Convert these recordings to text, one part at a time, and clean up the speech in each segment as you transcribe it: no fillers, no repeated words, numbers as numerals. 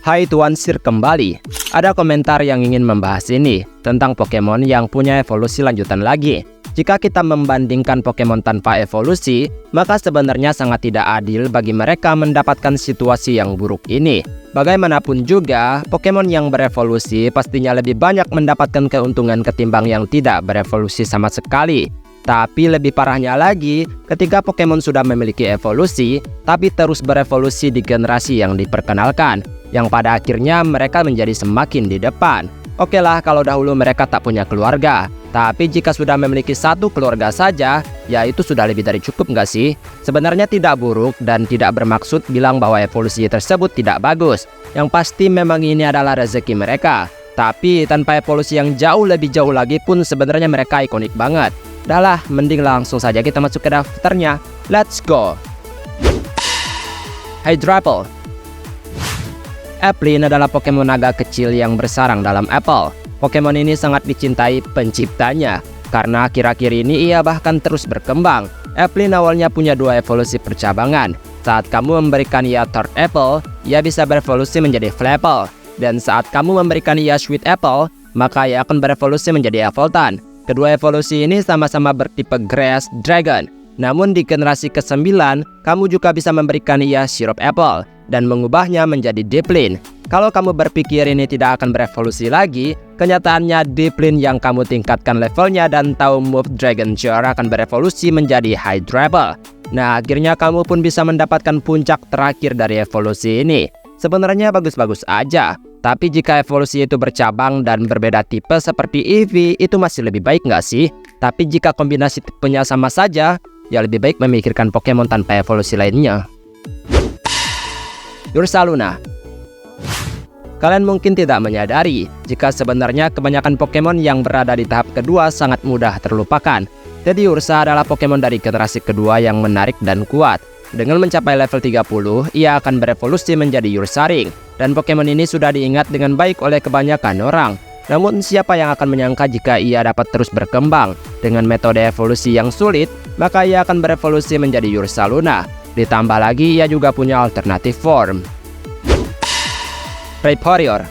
Hai Tuan Sir kembali. Ada komentar yang ingin membahas ini tentang Pokemon yang punya evolusi lanjutan lagi. Jika kita membandingkan Pokemon tanpa evolusi, maka sebenarnya sangat tidak adil bagi mereka mendapatkan situasi yang buruk ini. Bagaimanapun juga, Pokemon yang berevolusi pastinya lebih banyak mendapatkan keuntungan ketimbang yang tidak berevolusi sama sekali. Tapi lebih parahnya lagi, ketika Pokemon sudah memiliki evolusi, tapi terus berevolusi di generasi yang diperkenalkan, yang pada akhirnya mereka menjadi semakin di depan. Oke lah kalau dahulu mereka tak punya keluarga, tapi jika sudah memiliki satu keluarga saja, ya itu sudah lebih dari cukup nggak sih? Sebenarnya tidak buruk dan tidak bermaksud bilang bahwa evolusi tersebut tidak bagus. Yang pasti memang ini adalah rezeki mereka. Tapi tanpa evolusi yang jauh lebih jauh lagi pun sebenarnya mereka ikonik banget. Dah lah, mending langsung saja kita masuk ke daftarnya. Let's go! Hydrapple. Applin adalah Pokemon naga kecil yang bersarang dalam apel. Pokemon ini sangat dicintai penciptanya, karena akhir-akhir ini ia bahkan terus berkembang. Applin awalnya punya dua evolusi percabangan. Saat kamu memberikan ia Third Apple, ia bisa berevolusi menjadi Flapple. Dan saat kamu memberikan ia Sweet Apple, maka ia akan berevolusi menjadi Yveltal. Kedua evolusi ini sama-sama bertipe Grass Dragon. Namun di generasi ke-9, kamu juga bisa memberikan ia Syrup Apple dan mengubahnya menjadi Dipplin. Kalau kamu berpikir ini tidak akan berevolusi lagi, kenyataannya Dipplin yang kamu tingkatkan levelnya dan tahu move Dragon Jar akan berevolusi menjadi Hydrapple. Nah, akhirnya kamu pun bisa mendapatkan puncak terakhir dari evolusi ini. Sebenarnya bagus-bagus aja, tapi jika evolusi itu bercabang dan berbeda tipe seperti Eevee, itu masih lebih baik nggak sih? Tapi jika kombinasi tipenya sama saja, ya lebih baik memikirkan Pokemon tanpa evolusi lainnya. Ursaluna. Kalian mungkin tidak menyadari jika sebenarnya kebanyakan Pokemon yang berada di tahap kedua sangat mudah terlupakan. Jadi Ursa adalah Pokemon dari generasi kedua yang menarik dan kuat. Dengan mencapai level 30, ia akan berevolusi menjadi Ursaring. Dan Pokemon ini sudah diingat dengan baik oleh kebanyakan orang. Namun siapa yang akan menyangka jika ia dapat terus berkembang? Dengan metode evolusi yang sulit, maka ia akan berevolusi menjadi Ursaluna. Ditambah lagi ia juga punya alternatif form. Rhyperior.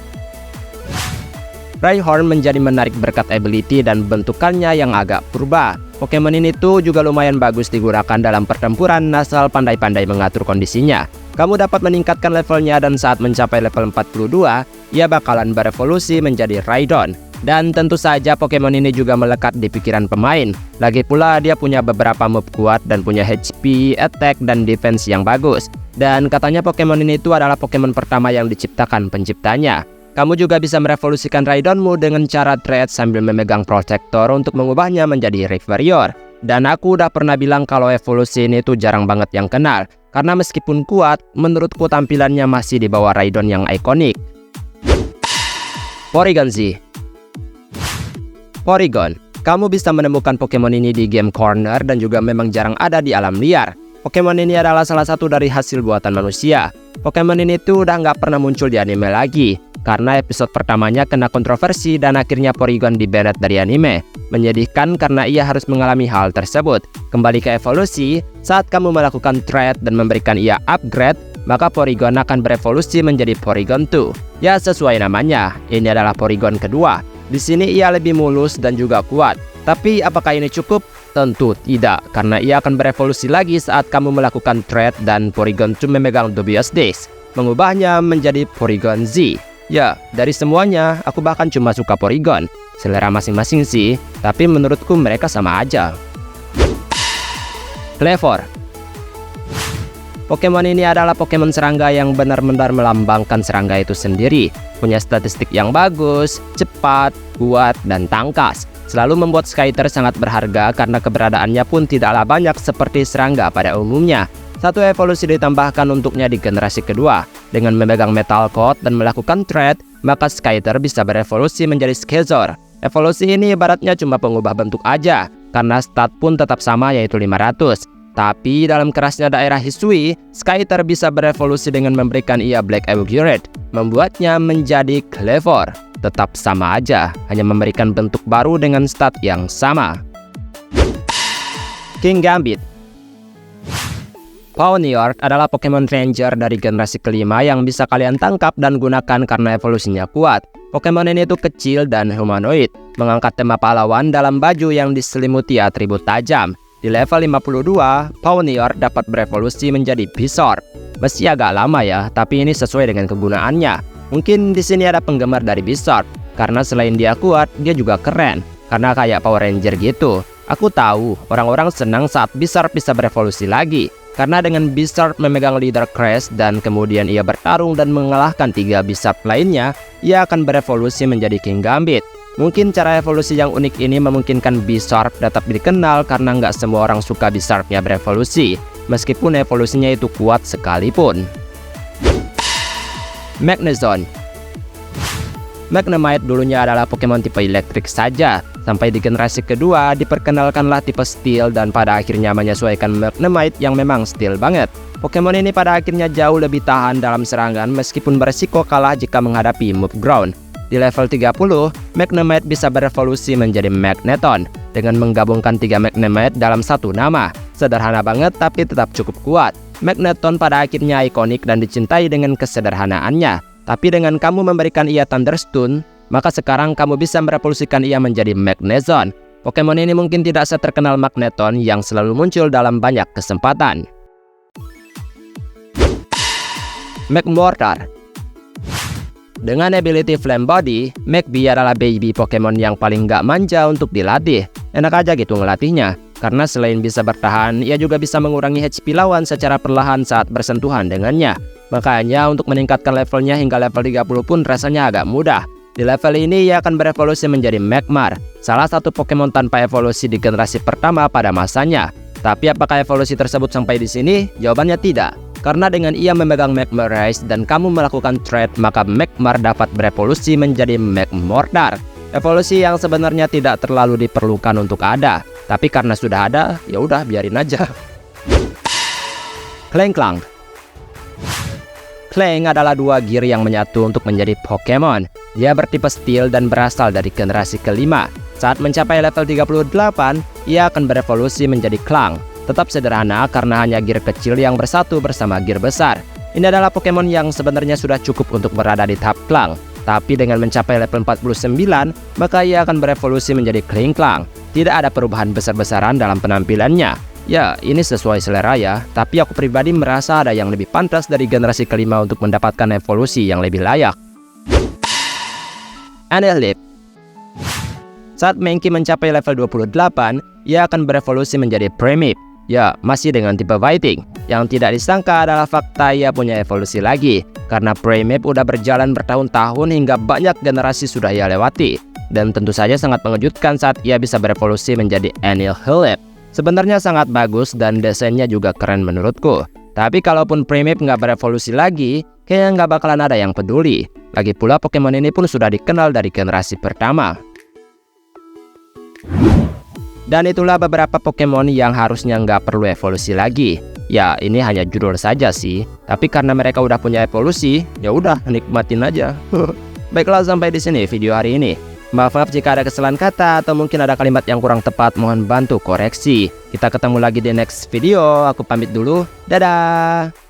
Rhyhorn menjadi menarik berkat ability dan bentukannya yang agak purba. Pokemon ini tuh juga lumayan bagus digunakan dalam pertempuran asal pandai-pandai mengatur kondisinya. Kamu dapat meningkatkan levelnya dan saat mencapai level 42, ia bakalan berevolusi menjadi Rhydon. Dan tentu saja Pokemon ini juga melekat di pikiran pemain. Lagi pula dia punya beberapa move kuat dan punya HP, attack, dan defense yang bagus. Dan katanya Pokemon ini itu adalah Pokemon pertama yang diciptakan penciptanya. Kamu juga bisa merevolusikan Rhydonmu dengan cara trade sambil memegang Protector untuk mengubahnya menjadi Rhyperior. Dan aku udah pernah bilang kalau evolusi ini tuh jarang banget yang kenal. Karena meskipun kuat, menurutku tampilannya masih di bawah Rhydon yang ikonik. Porygon Z. Porygon. Kamu bisa menemukan Pokemon ini di game corner dan juga memang jarang ada di alam liar. Pokemon ini adalah salah satu dari hasil buatan manusia. Pokemon ini tuh udah nggak pernah muncul di anime lagi. Karena episode pertamanya kena kontroversi dan akhirnya Porygon di-banned dari anime. Menyedihkan karena ia harus mengalami hal tersebut. Kembali ke evolusi, saat kamu melakukan trade dan memberikan ia upgrade, maka Porygon akan berevolusi menjadi Porygon 2. Ya sesuai namanya, ini adalah Porygon kedua. Di sini ia lebih mulus dan juga kuat. Tapi apakah ini cukup? Tentu tidak, karena ia akan berevolusi lagi saat kamu melakukan trade dan Porygon 2 memegang Dubious Disc, mengubahnya menjadi Porygon Z. Ya, dari semuanya, aku bahkan cuma suka Porygon. Selera masing-masing sih, tapi menurutku mereka sama aja. Kleavor. Pokemon ini adalah Pokemon serangga yang benar-benar melambangkan serangga itu sendiri. Punya statistik yang bagus, cepat, kuat, dan tangkas. Selalu membuat Skyter sangat berharga karena keberadaannya pun tidaklah banyak seperti serangga pada umumnya. Satu evolusi ditambahkan untuknya di generasi kedua. Dengan memegang Metal Coat dan melakukan trade, maka Skyter bisa berevolusi menjadi Scizor. Evolusi ini ibaratnya cuma pengubah bentuk aja, karena stat pun tetap sama yaitu 500. Tapi dalam kerasnya daerah Hisui, Skyter bisa berevolusi dengan memberikan ia Black Augurate, membuatnya menjadi Kleavor. Tetap sama aja, hanya memberikan bentuk baru dengan stat yang sama. Kingambit. Pawniard adalah Pokemon Ranger dari generasi kelima yang bisa kalian tangkap dan gunakan karena evolusinya kuat. Pokemon ini tuh kecil dan humanoid, mengangkat tema pahlawan dalam baju yang diselimuti atribut tajam. Di level 52, Pawniard dapat berevolusi menjadi Bizarre. Meski agak lama ya, tapi ini sesuai dengan kegunaannya. Mungkin di sini ada penggemar dari Bizarre, karena selain dia kuat, dia juga keren. Karena kayak Power Ranger gitu. Aku tahu, orang-orang senang saat Bizarre bisa berevolusi lagi. Karena dengan Bizarre memegang leader Crash dan kemudian ia bertarung dan mengalahkan 3 Bizarre lainnya, ia akan berevolusi menjadi King Gambit. Mungkin cara evolusi yang unik ini memungkinkan Bizarre tetap dikenal karena nggak semua orang suka Bizarre-nya berevolusi, meskipun evolusinya itu kuat sekalipun. Magnezone. Magnemite dulunya adalah Pokemon tipe elektrik saja. Sampai di generasi kedua diperkenalkanlah tipe Steel dan pada akhirnya menyesuaikan Magnemite yang memang Steel banget. Pokemon ini pada akhirnya jauh lebih tahan dalam serangan meskipun beresiko kalah jika menghadapi Move Ground. Di level 30, Magnemite bisa berevolusi menjadi Magneton dengan menggabungkan 3 Magnemite dalam satu nama. Sederhana banget tapi tetap cukup kuat. Magneton pada akhirnya ikonik dan dicintai dengan kesederhanaannya. Tapi dengan kamu memberikan ia Thunderstone, maka sekarang kamu bisa merevolusikan ia menjadi Magnezone. Pokemon ini mungkin tidak seterkenal Magneton yang selalu muncul dalam banyak kesempatan. Magmortar. Dengan ability Flame Body, Magby adalah baby Pokemon yang paling gak manja untuk dilatih. Enak aja gitu ngelatihnya, karena selain bisa bertahan, ia juga bisa mengurangi HP lawan secara perlahan saat bersentuhan dengannya. Makanya untuk meningkatkan levelnya hingga level 30 pun rasanya agak mudah. Di level ini ia akan berevolusi menjadi Magmar, salah satu Pokemon tanpa evolusi di generasi pertama pada masanya. Tapi apakah evolusi tersebut sampai di sini? Jawabannya tidak. Karena dengan ia memegang Magmarize dan kamu melakukan trade, maka Magmar dapat berevolusi menjadi Magmortar. Evolusi yang sebenarnya tidak terlalu diperlukan untuk ada, tapi karena sudah ada, ya udah biarin aja. Klinklang. Klang adalah 2 gear yang menyatu untuk menjadi Pokemon. Dia bertipe Steel dan berasal dari generasi kelima. Saat mencapai level 38, ia akan berevolusi menjadi Klang. Tetap sederhana karena hanya gear kecil yang bersatu bersama gear besar. Ini adalah Pokemon yang sebenarnya sudah cukup untuk berada di tahap Klang. Tapi dengan mencapai level 49, maka ia akan berevolusi menjadi Klinklang. Tidak ada perubahan besar-besaran dalam penampilannya. Ya, ini sesuai selera ya, tapi aku pribadi merasa ada yang lebih pantas dari generasi kelima untuk mendapatkan evolusi yang lebih layak. Anilip. Saat Mankey mencapai level 28, ia akan berevolusi menjadi Primeape. Ya, masih dengan tipe Fighting. Yang tidak disangka adalah fakta ia punya evolusi lagi, karena Primeape udah berjalan bertahun-tahun hingga banyak generasi sudah ia lewati. Dan tentu saja sangat mengejutkan saat ia bisa berevolusi menjadi Anilip. Sebenarnya sangat bagus dan desainnya juga keren menurutku. Tapi kalaupun Primeape nggak berevolusi lagi, kayaknya nggak bakalan ada yang peduli. Lagi pula Pokemon ini pun sudah dikenal dari generasi pertama. Dan itulah beberapa Pokemon yang harusnya nggak perlu evolusi lagi. Ya ini hanya judul saja sih. Tapi karena mereka udah punya evolusi, ya udah nikmatin aja. Baiklah sampai di sini video hari ini. Maaf jika ada kesalahan kata atau mungkin ada kalimat yang kurang tepat, mohon bantu koreksi. Kita ketemu lagi di next video, aku pamit dulu, dadah!